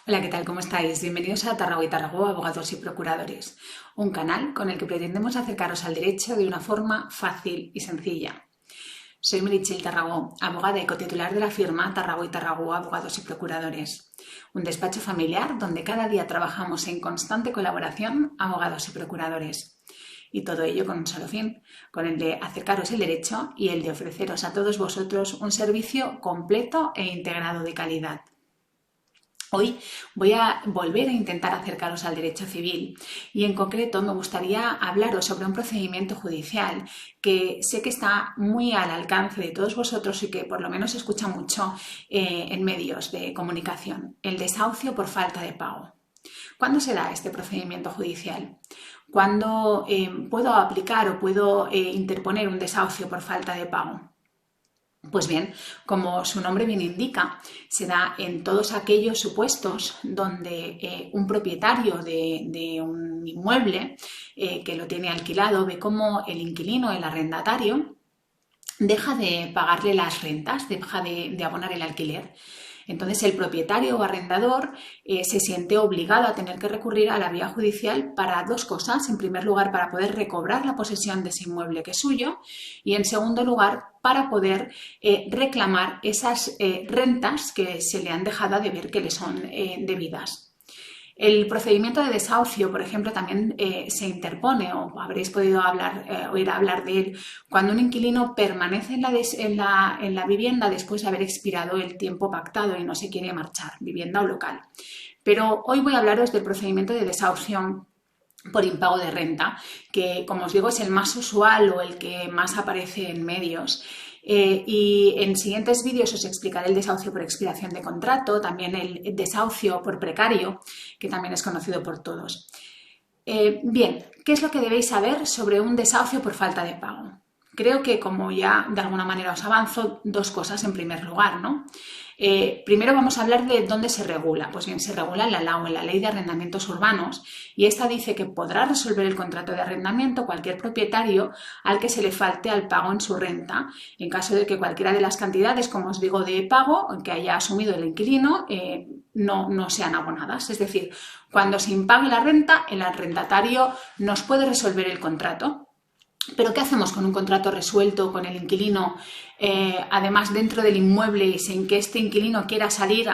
Hola, ¿qué tal? ¿Cómo estáis? Bienvenidos a Tarragó y Tarragó, Abogados y Procuradores, un canal con el que pretendemos acercaros al derecho de una forma fácil y sencilla. Soy Meritxell Tarragó, abogada y cotitular de la firma Tarragó y Tarragó, Abogados y Procuradores, un despacho familiar donde cada día trabajamos en constante colaboración abogados y procuradores. Y todo ello con un solo fin, con el de acercaros el derecho y el de ofreceros a todos vosotros un servicio completo e integrado de calidad. Hoy voy a volver a intentar acercaros al derecho civil y en concreto me gustaría hablaros sobre un procedimiento judicial que sé que está muy al alcance de todos vosotros y que por lo menos se escucha mucho en medios de comunicación, el desahucio por falta de pago. ¿Cuándo se da este procedimiento judicial? ¿Cuándo puedo aplicar o puedo interponer un desahucio por falta de pago? Pues bien, como su nombre bien indica, se da en todos aquellos supuestos donde un propietario de un inmueble que lo tiene alquilado ve cómo el inquilino, el arrendatario, deja de pagarle las rentas, deja de abonar el alquiler. Entonces el propietario o arrendador se siente obligado a tener que recurrir a la vía judicial para dos cosas. En primer lugar, para poder recobrar la posesión de ese inmueble que es suyo y en segundo lugar, para poder reclamar esas rentas que se le han dejado de ver que le son debidas. El procedimiento de desahucio, por ejemplo, también se interpone, o habréis podido oír hablar de él, cuando un inquilino permanece en la vivienda después de haber expirado el tiempo pactado y no se quiere marchar, vivienda o local. Pero hoy voy a hablaros del procedimiento de desahucio por impago de renta, que como os digo es el más usual o el que más aparece en medios. Y en siguientes vídeos os explicaré el desahucio por expiración de contrato, también el desahucio por precario, que también es conocido por todos. Bien, ¿qué es lo que debéis saber sobre un desahucio por falta de pago? Creo que, como ya de alguna manera os avanzo, dos cosas en primer lugar, ¿no? Primero vamos a hablar de dónde se regula. Pues bien, se regula en la LAU, en la Ley de Arrendamientos Urbanos, y esta dice que podrá resolver el contrato de arrendamiento cualquier propietario al que se le falte al pago en su renta, en caso de que cualquiera de las cantidades, como os digo, de pago que haya asumido el inquilino no sean abonadas. Es decir, cuando se impague la renta, el arrendatario nos puede resolver el contrato. Pero ¿qué hacemos con un contrato resuelto con el inquilino, además dentro del inmueble y sin que este inquilino quiera salir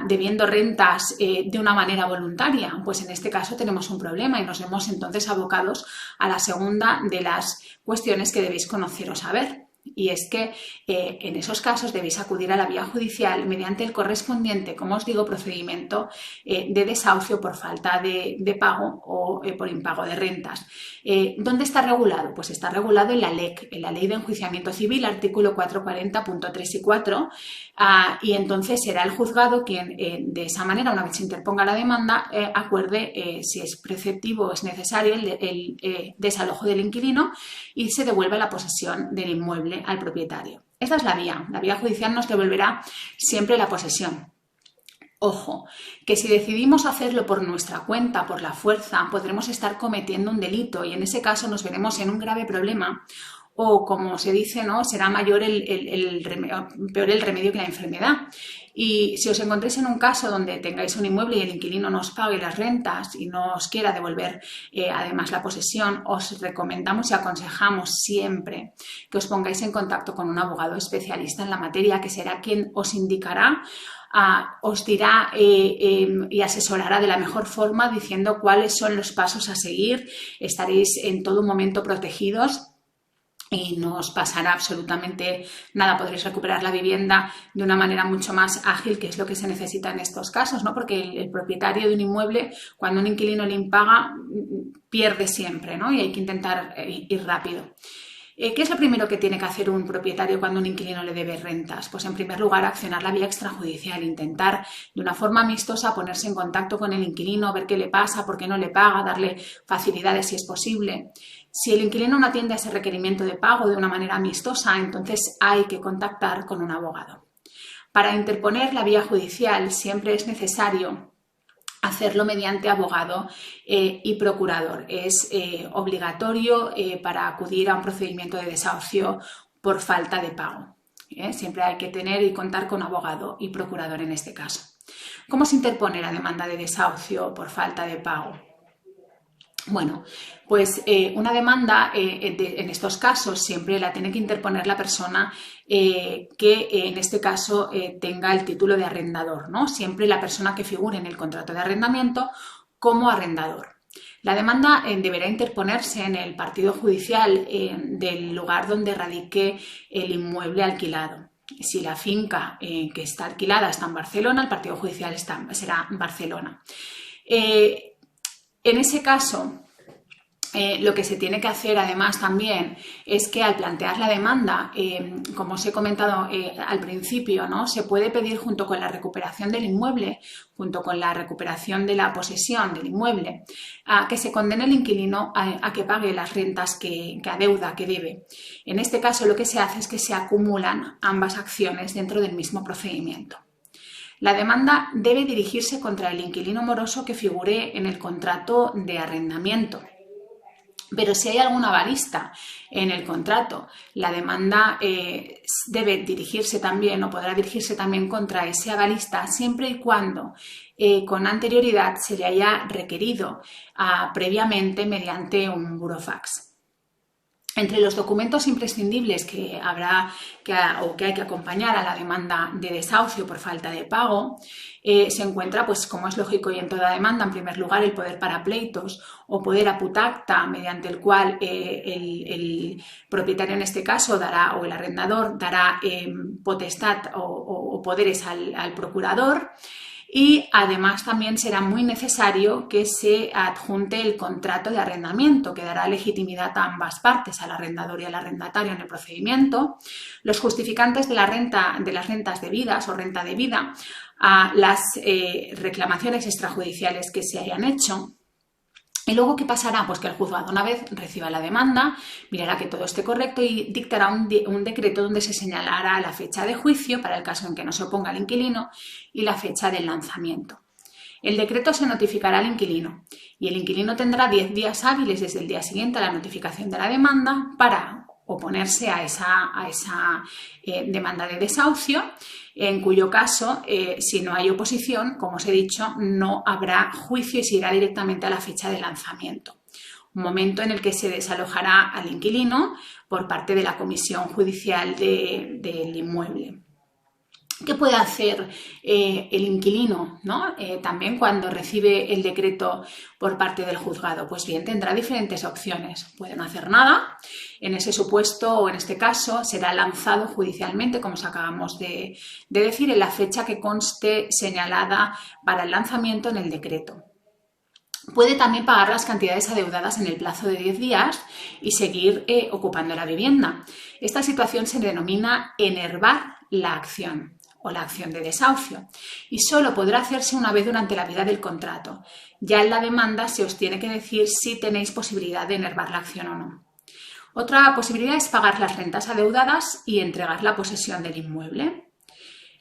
debiendo rentas de una manera voluntaria? Pues en este caso tenemos un problema y nos vemos entonces abocados a la segunda de las cuestiones que debéis conocer o saber. Y es que en esos casos debéis acudir a la vía judicial mediante el correspondiente, como os digo, procedimiento de desahucio por falta de pago o por impago de rentas. ¿Dónde está regulado? Pues está regulado en la LEC, en la Ley de Enjuiciamiento Civil, artículo 440.3 y 4, y entonces será el juzgado quien de esa manera, una vez se interponga la demanda, acuerde si es preceptivo o es necesario el desalojo del inquilino y se devuelve la posesión del inmueble al propietario. Esta es la vía. La vía judicial nos devolverá siempre la posesión. Ojo, que si decidimos hacerlo por nuestra cuenta, por la fuerza, podremos estar cometiendo un delito y en ese caso nos veremos en un grave problema o, como se dice, ¿no?, será mayor peor el remedio que la enfermedad. Y si os encontréis en un caso donde tengáis un inmueble y el inquilino no os pague las rentas y no os quiera devolver además la posesión, os recomendamos y aconsejamos siempre que os pongáis en contacto con un abogado especialista en la materia, que será quien os indicará, os dirá y asesorará de la mejor forma diciendo cuáles son los pasos a seguir. Estaréis en todo momento protegidos y no os pasará absolutamente nada, podréis recuperar la vivienda de una manera mucho más ágil, que es lo que se necesita en estos casos, ¿no? Porque el propietario de un inmueble, cuando un inquilino le impaga, pierde siempre, ¿no? Y hay que intentar ir rápido. ¿Qué es lo primero que tiene que hacer un propietario cuando un inquilino le debe rentas? Pues en primer lugar accionar la vía extrajudicial, intentar de una forma amistosa ponerse en contacto con el inquilino, ver qué le pasa, por qué no le paga, darle facilidades si es posible. Si el inquilino no atiende a ese requerimiento de pago de una manera amistosa, entonces hay que contactar con un abogado. Para interponer la vía judicial siempre es necesario hacerlo mediante abogado y procurador. Es obligatorio para acudir a un procedimiento de desahucio por falta de pago. Siempre hay que tener y contar con abogado y procurador en este caso. ¿Cómo se interpone la demanda de desahucio por falta de pago? Bueno, pues una demanda en estos casos siempre la tiene que interponer la persona que en este caso tenga el título de arrendador, ¿no? Siempre la persona que figure en el contrato de arrendamiento como arrendador. La demanda deberá interponerse en el partido judicial del lugar donde radique el inmueble alquilado. Si la finca que está alquilada está en Barcelona, el partido judicial será Barcelona. En ese caso, lo que se tiene que hacer además también es que al plantear la demanda, como os he comentado al principio, ¿no? Se puede pedir junto con la recuperación del inmueble, junto con la recuperación de la posesión del inmueble, a que se condene el inquilino a que pague las rentas que adeuda, que debe. En este caso lo que se hace es que se acumulan ambas acciones dentro del mismo procedimiento. La demanda debe dirigirse contra el inquilino moroso que figure en el contrato de arrendamiento. Pero si hay alguna avalista en el contrato, la demanda debe dirigirse también o podrá dirigirse también contra ese avalista siempre y cuando con anterioridad se le haya requerido previamente mediante un burofax. Entre los documentos imprescindibles que hay que acompañar a la demanda de desahucio por falta de pago se encuentra, pues como es lógico y en toda demanda, en primer lugar el poder para pleitos o poder aput acta, mediante el cual el propietario en este caso dará, o el arrendador dará potestad o poderes al procurador. Y además también será muy necesario que se adjunte el contrato de arrendamiento, que dará legitimidad a ambas partes, al arrendador y al arrendatario en el procedimiento, los justificantes de las rentas debidas o renta debida, a las reclamaciones extrajudiciales que se hayan hecho. Y luego, ¿qué pasará? Pues que el juzgado, una vez reciba la demanda, mirará que todo esté correcto y dictará un decreto donde se señalará la fecha de juicio para el caso en que no se oponga el inquilino y la fecha del lanzamiento. El decreto se notificará al inquilino y el inquilino tendrá 10 días hábiles desde el día siguiente a la notificación de la demanda para oponerse a esa demanda de desahucio, en cuyo caso, si no hay oposición, como os he dicho, no habrá juicio y se irá directamente a la fecha de lanzamiento, un momento en el que se desalojará al inquilino por parte de la comisión judicial del inmueble. ¿Qué puede hacer el inquilino, ¿no? También cuando recibe el decreto por parte del juzgado? Pues bien, tendrá diferentes opciones. Puede no hacer nada. En ese supuesto o en este caso será lanzado judicialmente, como os acabamos de decir, en la fecha que conste señalada para el lanzamiento en el decreto. Puede también pagar las cantidades adeudadas en el plazo de 10 días y seguir ocupando la vivienda. Esta situación se denomina enervar la acción o la acción de desahucio y solo podrá hacerse una vez durante la vida del contrato. Ya en la demanda se os tiene que decir si tenéis posibilidad de enervar la acción o no. Otra posibilidad es pagar las rentas adeudadas y entregar la posesión del inmueble.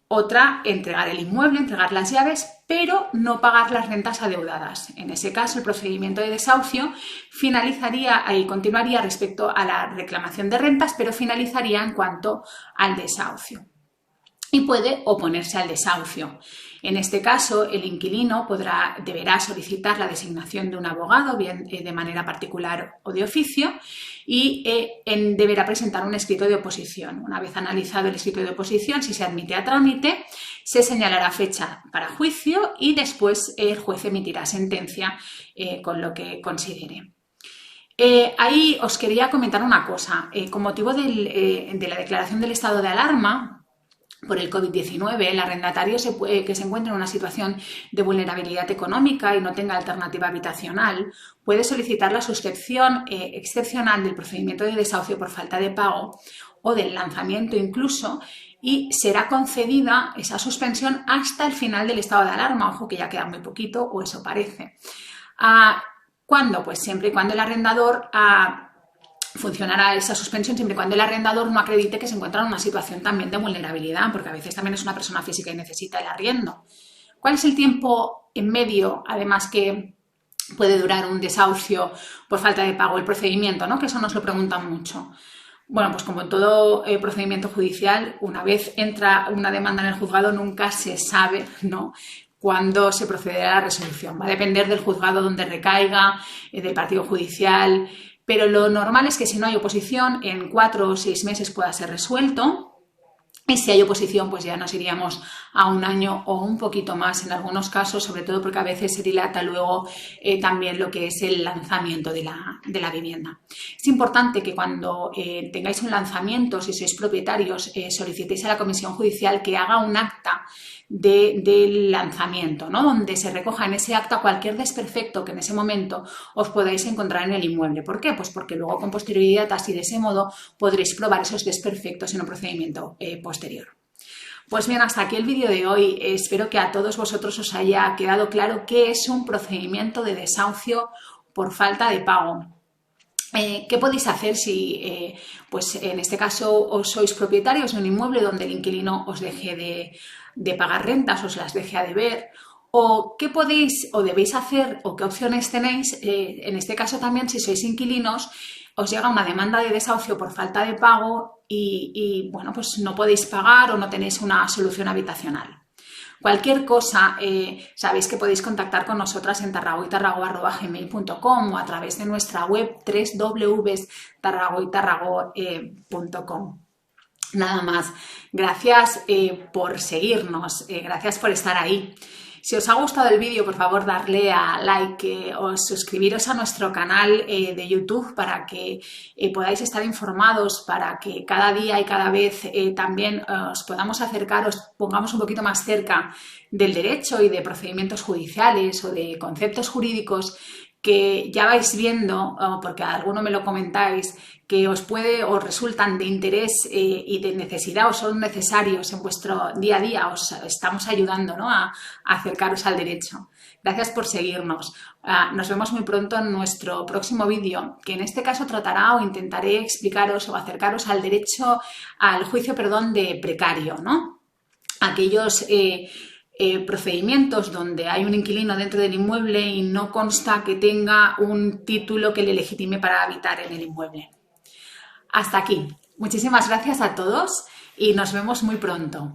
Otra, entregar el inmueble, entregar las llaves, pero no pagar las rentas adeudadas. En ese caso, el procedimiento de desahucio finalizaría y continuaría respecto a la reclamación de rentas, pero finalizaría en cuanto al desahucio. Y puede oponerse al desahucio. En este caso, el inquilino deberá solicitar la designación de un abogado, bien de manera particular o de oficio, y deberá presentar un escrito de oposición. Una vez analizado el escrito de oposición, si se admite a trámite, se señalará fecha para juicio y después el juez emitirá sentencia con lo que considere. Ahí os quería comentar una cosa. Con motivo de la declaración del estado de alarma por el COVID-19, el arrendatario que se encuentre en una situación de vulnerabilidad económica y no tenga alternativa habitacional puede solicitar la suspensión excepcional del procedimiento de desahucio por falta de pago o del lanzamiento incluso, y será concedida esa suspensión hasta el final del estado de alarma. Ojo que ya queda muy poquito, o eso parece. ¿Cuándo? Pues siempre y cuando el arrendador funcionará esa suspensión siempre y cuando el arrendador no acredite que se encuentra en una situación también de vulnerabilidad, porque a veces también es una persona física y necesita el arriendo. ¿Cuál es el tiempo en medio, además, que puede durar un desahucio por falta de pago, el procedimiento, ¿no? Que eso nos lo preguntan mucho. Bueno, pues como en todo procedimiento judicial, una vez entra una demanda en el juzgado nunca se sabe, ¿no?, cuándo se procederá a la resolución. Va a depender del juzgado donde recaiga, del partido judicial, pero lo normal es que si no hay oposición, en 4 o 6 meses pueda ser resuelto. Y si hay oposición, pues ya nos iríamos a 1 año o un poquito más en algunos casos, sobre todo porque a veces se dilata luego también lo que es el lanzamiento de la vivienda. Es importante que cuando tengáis un lanzamiento, si sois propietarios, solicitéis a la Comisión Judicial que haga un acta del lanzamiento, ¿no?, donde se recoja en ese acta cualquier desperfecto que en ese momento os podáis encontrar en el inmueble. ¿Por qué? Pues porque luego con posterioridad, así de ese modo, podréis probar esos desperfectos en un procedimiento posterior. Pues bien, hasta aquí el vídeo de hoy. Espero que a todos vosotros os haya quedado claro qué es un procedimiento de desahucio por falta de pago. ¿Qué podéis hacer si, pues en este caso, os sois propietarios de un inmueble donde el inquilino os deje de pagar rentas, os las deje a deber? ¿O qué podéis o debéis hacer o qué opciones tenéis? En este caso también, si sois inquilinos, os llega una demanda de desahucio por falta de pago y bueno, pues no podéis pagar o no tenéis una solución habitacional. Cualquier cosa, sabéis que podéis contactar con nosotras en tarragoitarrago@gmail.com o a través de nuestra web www.tarragoitarrago.com. Nada más. Gracias por seguirnos, gracias por estar ahí. Si os ha gustado el vídeo, por favor, darle a like o suscribiros a nuestro canal de YouTube para que podáis estar informados, para que cada día y cada vez también os podamos acercar, os pongamos un poquito más cerca del derecho y de procedimientos judiciales o de conceptos jurídicos que ya vais viendo, porque a alguno me lo comentáis, que os resultan de interés y de necesidad o son necesarios en vuestro día a día, os estamos ayudando, ¿no?, a acercaros al derecho. Gracias por seguirnos. Nos vemos muy pronto en nuestro próximo vídeo, que en este caso tratará o intentaré explicaros o acercaros al derecho, al juicio, perdón, de precario, ¿no? Aquellos procedimientos donde hay un inquilino dentro del inmueble y no consta que tenga un título que le legitime para habitar en el inmueble. Hasta aquí. Muchísimas gracias a todos y nos vemos muy pronto.